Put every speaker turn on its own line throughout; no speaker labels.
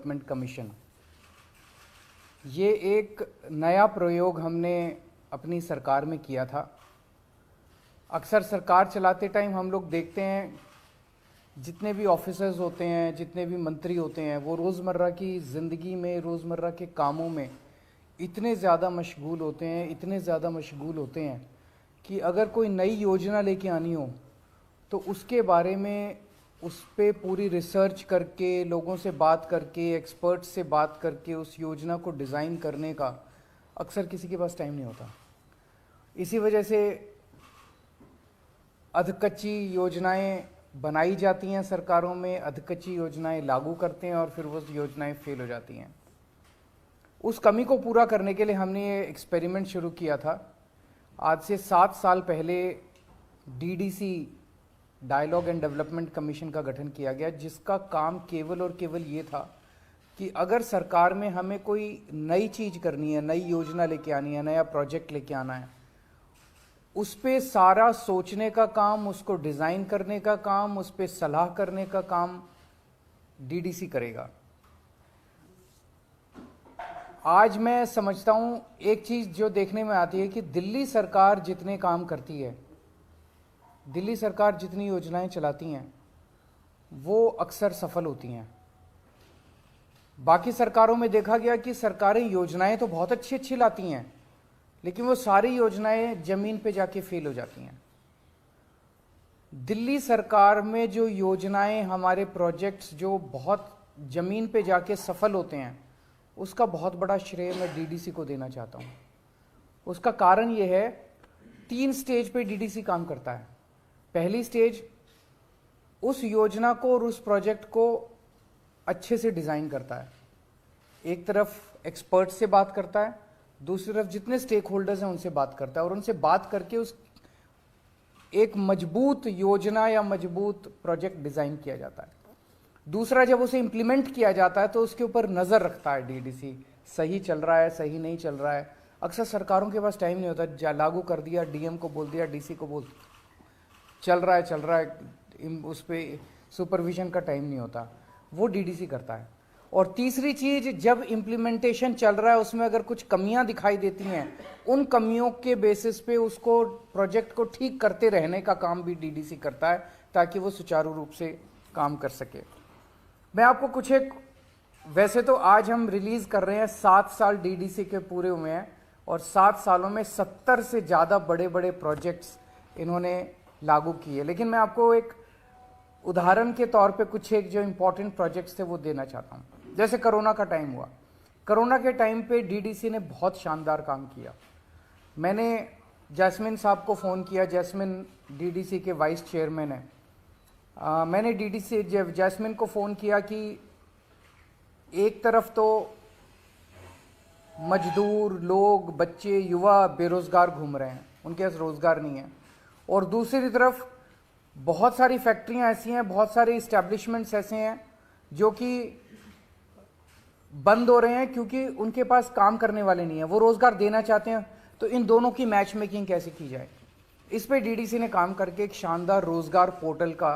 Development commission, ये एक नया प्रयोग हमने अपनी सरकार में किया था। अक्सर सरकार चलाते टाइम हम लोग देखते हैं जितने भी ऑफिसर्स होते हैं, जितने भी मंत्री होते हैं, वो रोज़मर्रा की ज़िंदगी में, रोज़मर्रा के कामों में इतने ज़्यादा मशगूल होते हैं, इतने ज़्यादा मशगूल होते हैं कि अगर कोई नई योजना लेके आनी हो तो उसके बारे में उस पर पूरी रिसर्च करके, लोगों से बात करके, एक्सपर्ट्स से बात करके उस योजना को डिज़ाइन करने का अक्सर किसी के पास टाइम नहीं होता। इसी वजह से अधकच्ची योजनाएं बनाई जाती हैं सरकारों में, अधकच्ची योजनाएं लागू करते हैं और फिर वो योजनाएं फेल हो जाती हैं। उस कमी को पूरा करने के लिए हमने ये एक्सपेरिमेंट शुरू किया था। आज से 7 साल पहले DDC, dialogue and development commission का गठन किया गया, जिसका काम केवल और केवल ये था कि अगर सरकार में हमें कोई नई चीज़ करनी है, नई योजना लेके आनी है, नया प्रोजेक्ट लेके आना है, उस पे सारा सोचने का काम, उसको डिज़ाइन करने का काम, उस पे सलाह करने का काम डीडीसी करेगा। आज मैं समझता हूँ एक चीज़ जो देखने में आती है कि दिल्ली सरकार जितने काम करती है, दिल्ली सरकार जितनी योजनाएं चलाती हैं, वो अक्सर सफल होती हैं। बाकी सरकारों में देखा गया कि सरकारें योजनाएं तो बहुत अच्छी अच्छी लाती हैं, लेकिन वो सारी योजनाएं ज़मीन पे जाके फेल हो जाती हैं। दिल्ली सरकार में जो योजनाएं, हमारे प्रोजेक्ट्स जो बहुत ज़मीन पे जाके सफल होते हैं, उसका बहुत बड़ा श्रेय मैं डीडीसी को देना चाहता हूँ। उसका कारण ये है, 3 स्टेज पे डीडीसी काम करता है। पहली स्टेज उस योजना को और उस प्रोजेक्ट को अच्छे से डिज़ाइन करता है। एक तरफ एक्सपर्ट से बात करता है, दूसरी तरफ जितने स्टेक होल्डर्स हैं उनसे बात करता है और उनसे बात करके उस एक मजबूत योजना या मजबूत प्रोजेक्ट डिज़ाइन किया जाता है। दूसरा, जब उसे इम्प्लीमेंट किया जाता है तो उसके ऊपर नज़र रखता है डीडीसी, सही चल रहा है, सही नहीं चल रहा है। अक्सर सरकारों के पास टाइम नहीं होता, लागू कर दिया, डीएम को बोल दिया, डीसी को बोल, चल रहा है, उस पर सुपरविजन का टाइम नहीं होता, वो डीडीसी करता है। और तीसरी चीज़, जब इम्प्लीमेंटेशन चल रहा है उसमें अगर कुछ कमियां दिखाई देती हैं, उन कमियों के बेसिस पे उसको, प्रोजेक्ट को ठीक करते रहने का काम भी डीडीसी करता है ताकि वो सुचारू रूप से काम कर सके। मैं आपको कुछ एक, वैसे तो आज हम रिलीज़ कर रहे हैं, 7 साल डीडीसी के पूरे हुए हैं और 7 सालों में 70 से ज़्यादा बड़े बड़े प्रोजेक्ट्स इन्होंने लागू किए, लेकिन मैं आपको एक उदाहरण के तौर पे कुछ एक जो इम्पोर्टेंट प्रोजेक्ट्स थे वो देना चाहता हूँ। जैसे कोरोना का टाइम हुआ, कोरोना के टाइम पे डीडीसी ने बहुत शानदार काम किया। मैंने जैस्मिन साहब को फ़ोन किया, जैस्मिन डीडीसी के वाइस चेयरमैन है। मैंने डीडीसी जैस्मिन को फ़ोन किया कि एक तरफ तो मजदूर लोग, बच्चे, युवा बेरोज़गार घूम रहे हैं, उनके पास रोज़गार नहीं है, और दूसरी तरफ बहुत सारी फैक्ट्रियां ऐसी हैं, बहुत सारे इस्टेब्लिशमेंट्स ऐसे हैं जो कि बंद हो रहे हैं क्योंकि उनके पास काम करने वाले नहीं हैं, वो रोज़गार देना चाहते हैं। तो इन दोनों की मैच मेकिंग कैसे की जाए, इस पे डीडीसी ने काम करके एक शानदार रोज़गार पोर्टल का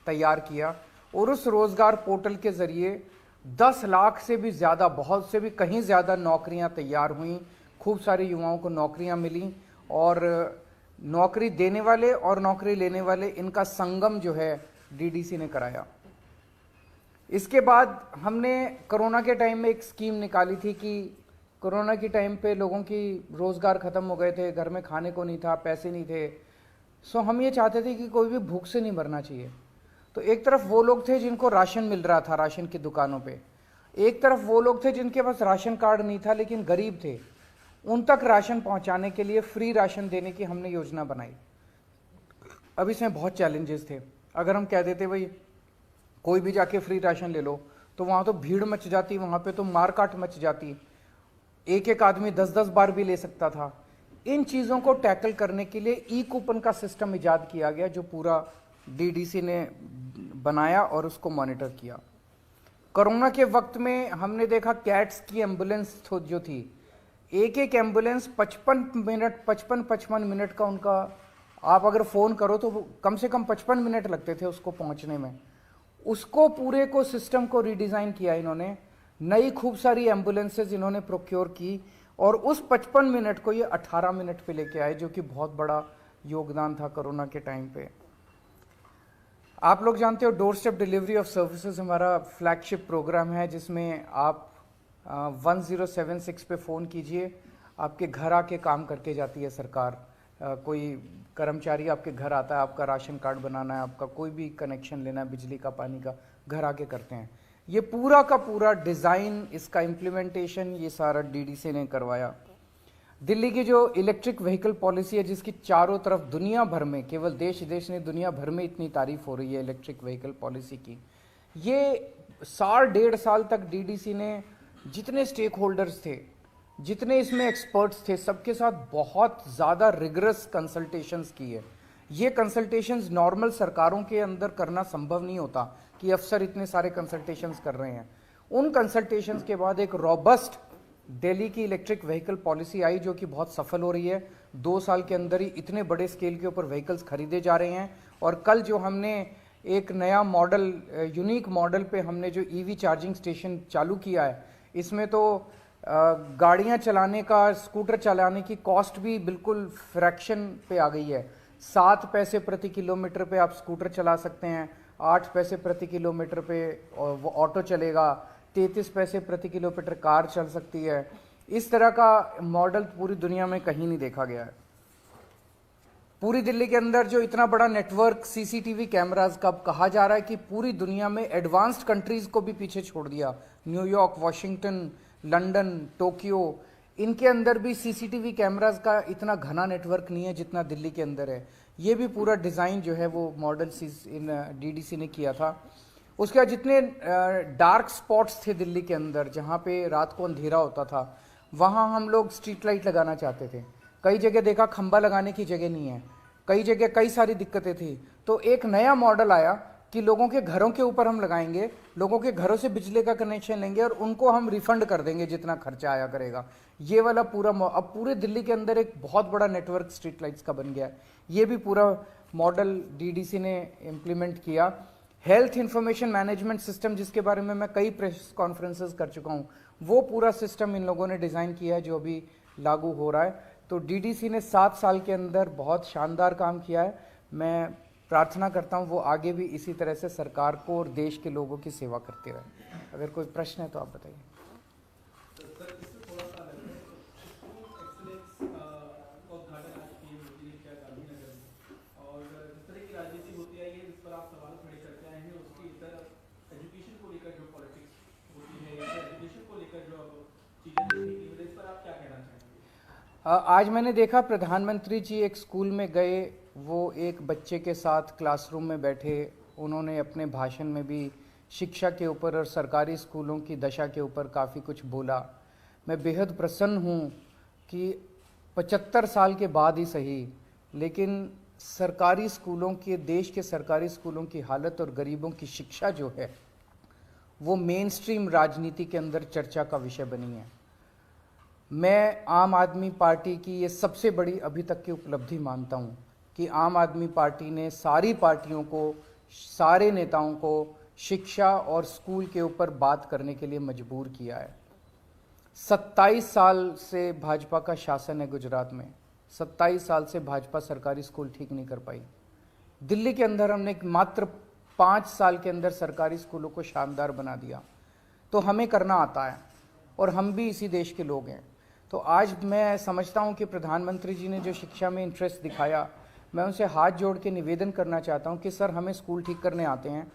तैयार किया और उस रोज़गार पोर्टल के ज़रिए 10 लाख से भी ज़्यादा, बहुत से भी कहीं ज़्यादा नौकरियां तैयार हुई, खूब सारे युवाओं को नौकरियां मिली और नौकरी देने वाले और नौकरी लेने वाले, इनका संगम जो है डीडीसी ने कराया। इसके बाद हमने कोरोना के टाइम में एक स्कीम निकाली थी कि कोरोना के टाइम पे लोगों की रोज़गार ख़त्म हो गए थे, घर में खाने को नहीं था, पैसे नहीं थे, सो हम ये चाहते थे कि कोई भी भूख से नहीं मरना चाहिए। तो एक तरफ वो लोग थे जिनको राशन मिल रहा था राशन की दुकानों पे, एक तरफ वो लोग थे जिनके पास राशन कार्ड नहीं था लेकिन गरीब थे, उन तक राशन पहुंचाने के लिए फ्री राशन देने की हमने योजना बनाई। अब इसमें बहुत चैलेंजेस थे। अगर हम कह देते भाई कोई भी जाके फ्री राशन ले लो, तो वहाँ तो भीड़ मच जाती, वहाँ पे तो मारकाट मच जाती, एक एक आदमी 10-10 बार भी ले सकता था। इन चीज़ों को टैकल करने के लिए ई कूपन का सिस्टम इजाद किया गया, जो पूरा डीडीसी ने बनाया और उसको मॉनिटर किया। कोरोना के वक्त में हमने देखा कैट्स की एम्बुलेंस जो थी, एक एक एम्बुलेंस 55 मिनट का उनका, आप अगर फ़ोन करो तो कम से कम 55 मिनट लगते थे उसको पहुंचने में। उसको पूरे को सिस्टम को रीडिज़ाइन किया इन्होंने नई खूब सारी एम्बुलेंसेज इन्होंने प्रोक्योर की और उस 55 मिनट को ये 18 मिनट पे लेके आए, जो कि बहुत बड़ा योगदान था कोरोना के टाइम पे। आप लोग जानते हो door step delivery of services हमारा फ्लैगशिप प्रोग्राम है, जिसमें आप 1076 पे फ़ोन कीजिए, आपके घर आके काम करके जाती है सरकार। कोई कर्मचारी आपके घर आता है, आपका राशन कार्ड बनाना है, आपका कोई भी कनेक्शन लेना है, बिजली का, पानी का, घर आके करते हैं। ये पूरा का पूरा डिज़ाइन, इसका इम्प्लीमेंटेशन ये सारा डीडीसी ने करवाया। दिल्ली की जो इलेक्ट्रिक व्हीकल पॉलिसी है, जिसकी चारों तरफ दुनिया भर में, केवल देश देश नहीं दुनिया भर में इतनी तारीफ हो रही है इलेक्ट्रिक व्हीकल पॉलिसी की, ये साल 1.5 साल तक डीडीसी ने जितने स्टेक होल्डर्स थे, जितने इसमें एक्सपर्ट्स थे, सबके साथ बहुत ज़्यादा रिगरस कंसल्टेशंस की है। ये कंसल्टेशंस नॉर्मल सरकारों के अंदर करना संभव नहीं होता कि अफसर इतने सारे कंसल्टेशंस कर रहे हैं। उन कंसल्टेशंस के बाद एक रॉबस्ट दिल्ली की इलेक्ट्रिक व्हीकल पॉलिसी आई, जो कि बहुत सफल हो रही है। 2 साल के अंदर ही इतने बड़े स्केल के ऊपर व्हीकल्स खरीदे जा रहे हैं। और कल जो हमने एक नया मॉडल, यूनिक मॉडल पे हमने जो ईवी चार्जिंग स्टेशन चालू किया है, इसमें तो गाड़ियां चलाने का, स्कूटर चलाने की कॉस्ट भी बिल्कुल फ्रैक्शन पे आ गई है। 7 पैसे प्रति किलोमीटर पे आप स्कूटर चला सकते हैं, 8 पैसे प्रति किलोमीटर पे वो ऑटो चलेगा, 33 पैसे प्रति किलोमीटर कार चल सकती है। इस तरह का मॉडल पूरी दुनिया में कहीं नहीं देखा गया है। पूरी दिल्ली के अंदर जो इतना बड़ा नेटवर्क सीसीटीवी कैमरास का, कहा जा रहा है कि पूरी दुनिया में एडवांस्ड कंट्रीज को भी पीछे छोड़ दिया। न्यूयॉर्क, वॉशिंगटन, लंदन, टोक्यो, इनके अंदर भी सीसीटीवी कैमरास का इतना घना नेटवर्क नहीं है जितना दिल्ली के अंदर है। ये भी पूरा डिज़ाइन जो है वो मॉडल डीडीसी ने किया था। उसके बाद जितने डार्क स्पॉट्स थे दिल्ली के अंदर, जहाँ पे रात को अंधेरा होता था, वहाँ हम लोग स्ट्रीट लाइट लगाना चाहते थे। कई जगह देखा खंबा लगाने की जगह नहीं है, कई जगह कई सारी दिक्कतें थी। तो एक नया मॉडल आया कि लोगों के घरों के ऊपर हम लगाएंगे, लोगों के घरों से बिजली का कनेक्शन लेंगे और उनको हम रिफंड कर देंगे जितना खर्चा आया करेगा। ये वाला पूरा अब पूरे दिल्ली के अंदर एक बहुत बड़ा नेटवर्क स्ट्रीट लाइट्स का बन गया है। ये भी पूरा मॉडल डीडीसी ने इम्प्लीमेंट किया। हेल्थ इंफॉर्मेशन मैनेजमेंट सिस्टम, जिसके बारे में मैं कई प्रेस कॉन्फ्रेंसेस कर चुका हूँ, वो पूरा सिस्टम इन लोगों ने डिज़ाइन किया है जो अभी लागू हो रहा है। तो डीडीसी ने 7 साल के अंदर बहुत शानदार काम किया है। मैं प्रार्थना करता हूँ वो आगे भी इसी तरह से सरकार को और देश के लोगों की सेवा करते रहे। अगर कोई प्रश्न है तो आप बताइए। आज मैंने देखा प्रधानमंत्री जी एक स्कूल में गए, वो एक बच्चे के साथ क्लासरूम में बैठे, उन्होंने अपने भाषण में भी शिक्षा के ऊपर और सरकारी स्कूलों की दशा के ऊपर काफ़ी कुछ बोला। मैं बेहद प्रसन्न हूँ कि 75 साल के बाद ही सही, लेकिन सरकारी स्कूलों के, देश के सरकारी स्कूलों की हालत और गरीबों की शिक्षा जो है वो मेन स्ट्रीम राजनीति के अंदर चर्चा का विषय बनी है। मैं आम आदमी पार्टी की ये सबसे बड़ी अभी तक की उपलब्धि मानता हूँ कि आम आदमी पार्टी ने सारी पार्टियों को, सारे नेताओं को शिक्षा और स्कूल के ऊपर बात करने के लिए मजबूर किया है। 27 साल से भाजपा का शासन है गुजरात में, 27 साल से भाजपा सरकारी स्कूल ठीक नहीं कर पाई। दिल्ली के अंदर हमने मात्र 5 साल के अंदर सरकारी स्कूलों को शानदार बना दिया। तो हमें करना आता है और हम भी इसी देश के लोग हैं। तो आज मैं समझता हूं कि प्रधानमंत्री जी ने जो शिक्षा में इंटरेस्ट दिखाया, मैं उनसे हाथ जोड़ के निवेदन करना चाहता हूं कि सर, हमें स्कूल ठीक करने आते हैं,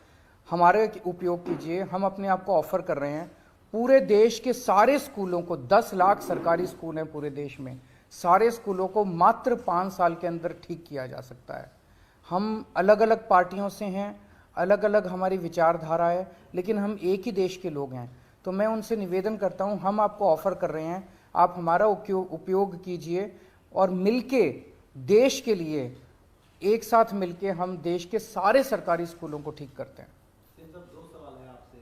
हमारे उपयोग कीजिए। हम अपने आप को ऑफर कर रहे हैं। पूरे देश के सारे स्कूलों को, 10 लाख सरकारी स्कूल हैं पूरे देश में, सारे स्कूलों को मात्र 5 साल के अंदर ठीक किया जा सकता है। हम अलग अलग पार्टियों से हैं, अलग अलग हमारी विचारधारा है, लेकिन हम एक ही देश के लोग हैं। तो मैं उनसे निवेदन करता हूं, हम आपको ऑफर कर रहे हैं, आप हमारा उपयोग कीजिए और मिलके देश के लिए, एक साथ मिलके हम देश के सारे सरकारी स्कूलों को ठीक करते हैं।
दो सवाल है आपसे,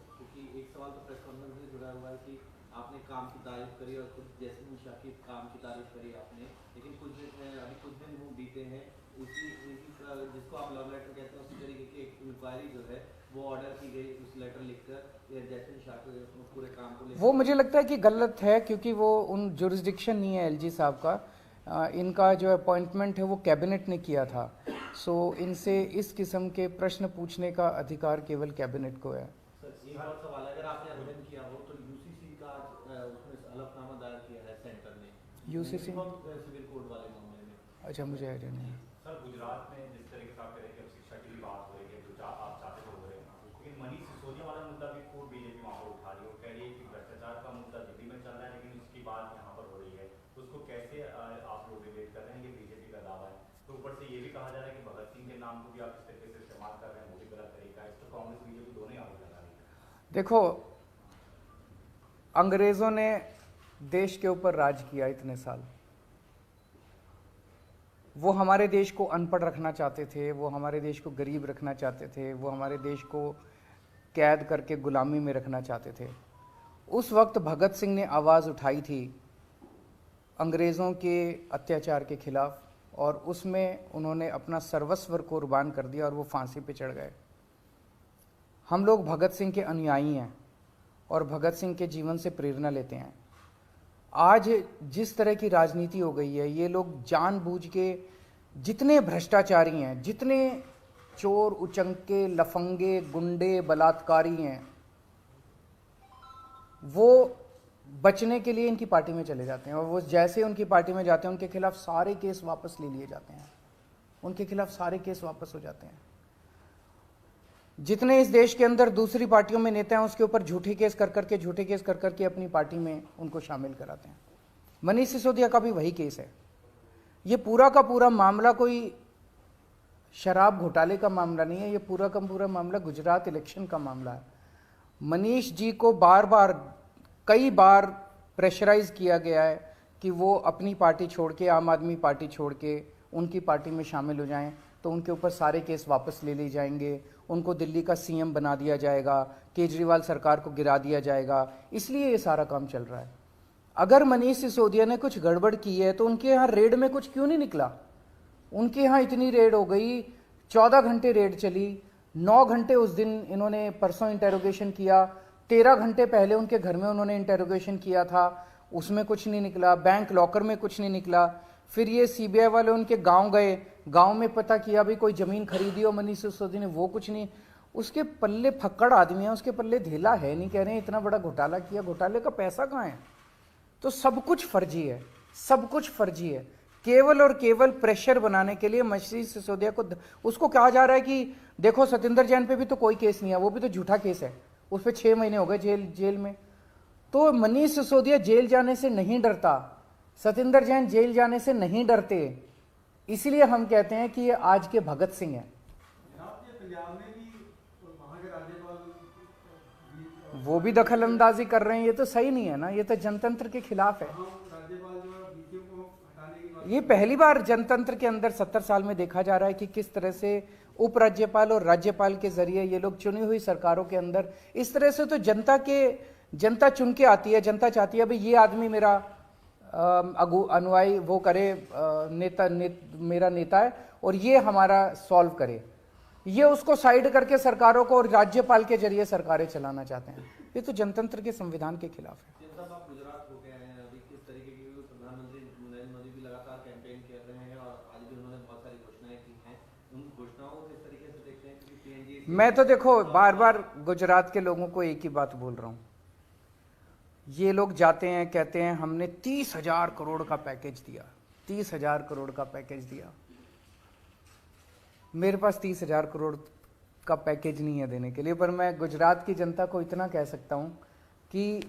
क्योंकि एक सवाल तो प्रेस कॉन्फ्रेंस से जुड़ा हुआ है कि आपने काम की तारीफ करी और खुद जैसे शाह की काम की तारीफ करी आपने, लेकिन अभी कुछ दिन बीते हैं, जिसको आप लव लेटर कहते हैं, उसी तरीके की एक इंक्वायरी जो है वो ऑर्डर की गई उस लेटर लिखकर जैस्मिन शाह के पूरे काम को
वो मुझे लगता है कि गलत है, क्योंकि वो उन जुरिस्डिक्शन नहीं है एलजी साहब का। इनका जो अपॉइंटमेंट है वो कैबिनेट ने किया था। सो इनसे इस किस्म के प्रश्न पूछने का अधिकार केवल कैबिनेट को है।
सर एक और सवाल है, अगर आपने आवेदन किया हो तो यूसीसी का उसमें हलफनामा दायर किया है सेंटर ने
यूसीसी
सिविल कोड वाले मामले में।
अच्छा, मुझे आइडिया नहीं है।
सर गुजरात में जिस तरीके से आप कह रहे हैं कि अब शिक्षा की भी बात हो रही है, जो आप चाहते हो रहे हैं, लेकिन मनीष सिसोदिया वाला मुद्दा भी खूब बीजेपी वहाँ पर उठा रही है। वो कह रही है कि भ्रष्टाचार का मुद्दा दिल्ली में चल रहा है, लेकिन उसकी बात यहाँ पर हो रही है। उसको कैसे आप लोग रिलेट कर रहे हैं? ये बीजेपी का दावा है। तो ऊपर से ये भी कहा जा रहा है कि भगत सिंह के नाम को भी आप इस तरीके से इस्तेमाल कर रहे हैं, वो भी गलत तरीका है। इस तो कांग्रेस बीजेपी दोनों ही आरोप लगा रही है।
देखो, अंग्रेजों ने देश के ऊपर राज किया इतने साल। वो हमारे देश को अनपढ़ रखना चाहते थे, वो हमारे देश को गरीब रखना चाहते थे, वो हमारे देश को कैद करके गुलामी में रखना चाहते थे। उस वक्त भगत सिंह ने आवाज़ उठाई थी अंग्रेज़ों के अत्याचार के खिलाफ, और उसमें उन्होंने अपना सर्वस्व कुर्बान कर दिया और वो फांसी पे चढ़ गए। हम लोग भगत सिंह के अनुयायी हैं और भगत सिंह के जीवन से प्रेरणा लेते हैं। आज जिस तरह की राजनीति हो गई है, ये लोग जानबूझ के, जितने भ्रष्टाचारी हैं, जितने चोर उचंके लफंगे गुंडे बलात्कारी हैं, वो बचने के लिए इनकी पार्टी में चले जाते हैं, और वो जैसे उनकी पार्टी में जाते हैं उनके खिलाफ सारे केस वापस ले लिए जाते हैं, उनके खिलाफ सारे केस वापस हो जाते हैं। जितने इस देश के अंदर दूसरी पार्टियों में नेता हैं, उसके ऊपर झूठे केस कर करके अपनी पार्टी में उनको शामिल कराते हैं। मनीष सिसोदिया का भी वही केस है। ये पूरा का पूरा मामला कोई शराब घोटाले का मामला नहीं है, ये पूरा का पूरा मामला गुजरात इलेक्शन का मामला है। मनीष जी को कई बार प्रेशराइज किया गया है कि वो अपनी पार्टी छोड़ के, आम आदमी पार्टी छोड़ के उनकी पार्टी में शामिल हो जाएं, तो उनके ऊपर सारे केस वापस ले लिए जाएंगे, उनको दिल्ली का सीएम बना दिया जाएगा, केजरीवाल सरकार को गिरा दिया जाएगा। इसलिए ये सारा काम चल रहा है। अगर मनीष सिसोदिया ने कुछ गड़बड़ की है तो उनके यहाँ रेड में कुछ क्यों नहीं निकला? उनके यहाँ इतनी रेड हो गई, 14 घंटे रेड चली, 9 घंटे उस दिन इन्होंने परसों इंटेरोगेशन किया, 13 घंटे पहले उनके घर में उन्होंने इंटेरोगेशन किया था, उसमें कुछ नहीं निकला, बैंक लॉकर में कुछ नहीं निकला। फिर ये सीबीआई वाले उनके गांव गए, गांव में पता किया भी कोई ज़मीन खरीदी हो मनीष सिसोदिया ने, वो कुछ नहीं। उसके पल्ले फक्कड़ आदमी है, उसके पल्ले धेला है नहीं। कह रहे हैं इतना बड़ा घोटाला किया, घोटाले का पैसा कहाँ है? तो सब कुछ फर्जी है, सब कुछ फर्जी है। केवल और केवल प्रेशर बनाने के लिए मनीष सिसोदिया को, उसको कहा जा रहा है कि देखो सतिंदर जैन पे भी तो कोई केस नहीं है, वो भी तो झूठा केस है, उस पर 6 महीने हो गए जेल में। तो मनीष सिसोदिया जेल जाने से नहीं डरता, सतिंदर जैन जेल जाने से नहीं डरते। इसलिए हम कहते हैं कि ये आज के भगत सिंह हैं। वो भी दखल अंदाजी कर रहे हैं, ये तो सही नहीं है ना, ये तो जनतंत्र के खिलाफ है। ये पहली बार जनतंत्र के अंदर 70 साल में देखा जा रहा है कि किस तरह से उपराज्यपाल और राज्यपाल के जरिए ये लोग चुनी हुई सरकारों के अंदर, इस तरह से तो जनता चुन के आती है, जनता चाहती है भाई ये आदमी मेरा अनुयायी वो करे, मेरा नेता है और ये हमारा सॉल्व करे। ये उसको साइड करके सरकारों को और राज्यपाल के जरिए सरकारें चलाना चाहते हैं। ये तो जनतंत्र के संविधान के खिलाफ है।
आप गुजरात हो गए हैं, अभी किस तरीके की प्रधानमंत्री नरेंद्र मोदी भी लगातार कैंपेन कर रहे हैं और आज भी उन्होंने बहुत सारी घोषणाएं की हैं, उन घोषणाओं को किस तरीके से देखते हैं? क्योंकि पीएनजी,
मैं तो देखो बार बार गुजरात के लोगों को एक ही बात बोल रहा हूँ, ये लोग जाते हैं कहते हैं हमने 30,000 करोड़ का पैकेज दिया, 30,000 करोड़ का पैकेज दिया। मेरे पास 30,000 करोड़ का पैकेज नहीं है देने के लिए, पर मैं गुजरात की जनता को इतना कह सकता हूँ कि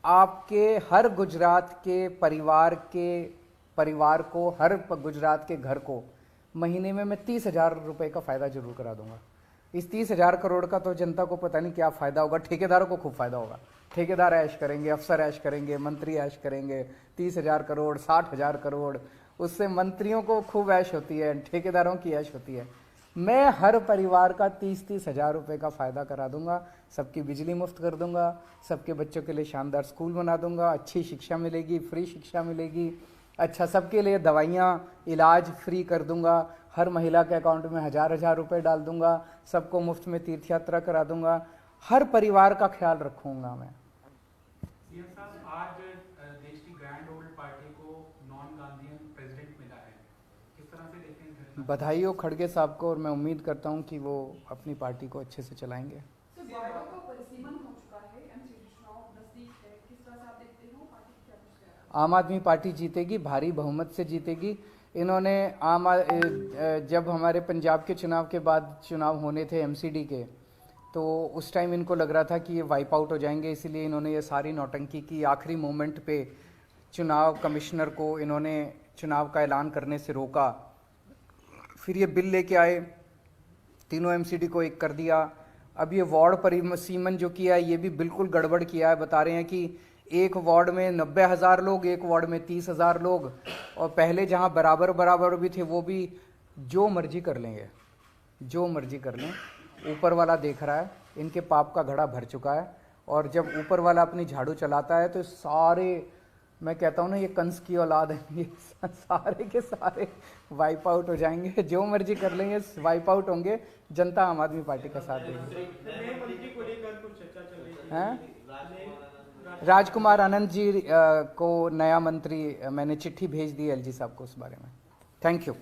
आपके हर गुजरात के परिवार को, हर गुजरात के घर को महीने में मैं 30,000 रुपये का फ़ायदा जरूर करा दूंगा। इस 30,000 करोड़ का तो जनता को पता नहीं क्या फ़ायदा होगा, ठेकेदारों को खूब फ़ायदा होगा। ठेकेदार ऐश करेंगे, अफसर ऐश करेंगे, मंत्री ऐश करेंगे। 30,000 करोड़, 60,000 करोड़, उससे मंत्रियों को खूब ऐश होती है, ठेकेदारों की ऐश होती है। मैं हर परिवार का 30-30 हज़ार रुपये का फ़ायदा करा दूंगा, सबकी बिजली मुफ्त कर दूंगा, सबके बच्चों के लिए शानदार स्कूल बना दूंगा, अच्छी शिक्षा मिलेगी, फ्री शिक्षा मिलेगी, अच्छा सबके लिए दवाइयाँ इलाज फ्री कर दूंगा, हर महिला के अकाउंट में 1000 रुपए डाल दूंगा, सबको मुफ्त में तीर्थ यात्रा करा दूंगा, हर परिवार का ख्याल रखूंगा मैं।
सीएम साहब, आज देश की ग्रैंड ओल्ड पार्टी को नॉन गांधीयन प्रेसिडेंट मिला है, किस तरह से देखते हैं घटना?
बधाई हो खड़गे साहब को, और मैं उम्मीद करता हूं कि वो अपनी पार्टी को अच्छे से चलाएंगे।
सर, वायदा का परिसीमन हो चुका है, एमसीडी चुनाव नजदीक है, किस तरह से आप देखते हो पार्टी की क्या कुछ है?
आम आदमी पार्टी जीतेगी, भारी बहुमत से जीतेगी। इन्होंने जब हमारे पंजाब के चुनाव के बाद चुनाव होने थे एमसीडी के, तो उस टाइम इनको लग रहा था कि ये वाइप आउट हो जाएंगे, इसलिए इन्होंने ये सारी नौटंकी की। आखिरी मोमेंट पे चुनाव कमिश्नर को इन्होंने चुनाव का ऐलान करने से रोका, फिर ये बिल लेके आए, तीनों एमसीडी को एक कर दिया। अब ये वार्ड परिसीमन जो किया है ये भी बिल्कुल गड़बड़ किया है। बता रहे हैं कि एक वार्ड में 90,000 लोग, एक वार्ड में 30,000 लोग, और पहले जहां बराबर बराबर भी थे वो भी जो मर्जी कर लेंगे, जो मर्जी कर लें। ऊपर वाला देख रहा है, इनके पाप का घड़ा भर चुका है, और जब ऊपर वाला अपनी झाड़ू चलाता है तो सारे, मैं कहता हूँ ना, ये कंस की औलाद है, ये सारे के सारे वाइप आउट हो जाएंगे। जो मर्जी कर लेंगे वाइप आउट होंगे, जनता आम आदमी पार्टी का साथ देगी।
नए मंत्री को लेकर कुछ चर्चा चल रही थी।
हैं? राजकुमार आनंद जी को नया मंत्री मैंने चिट्ठी भेज दी एलजी साहब को उस बारे में। Thank you.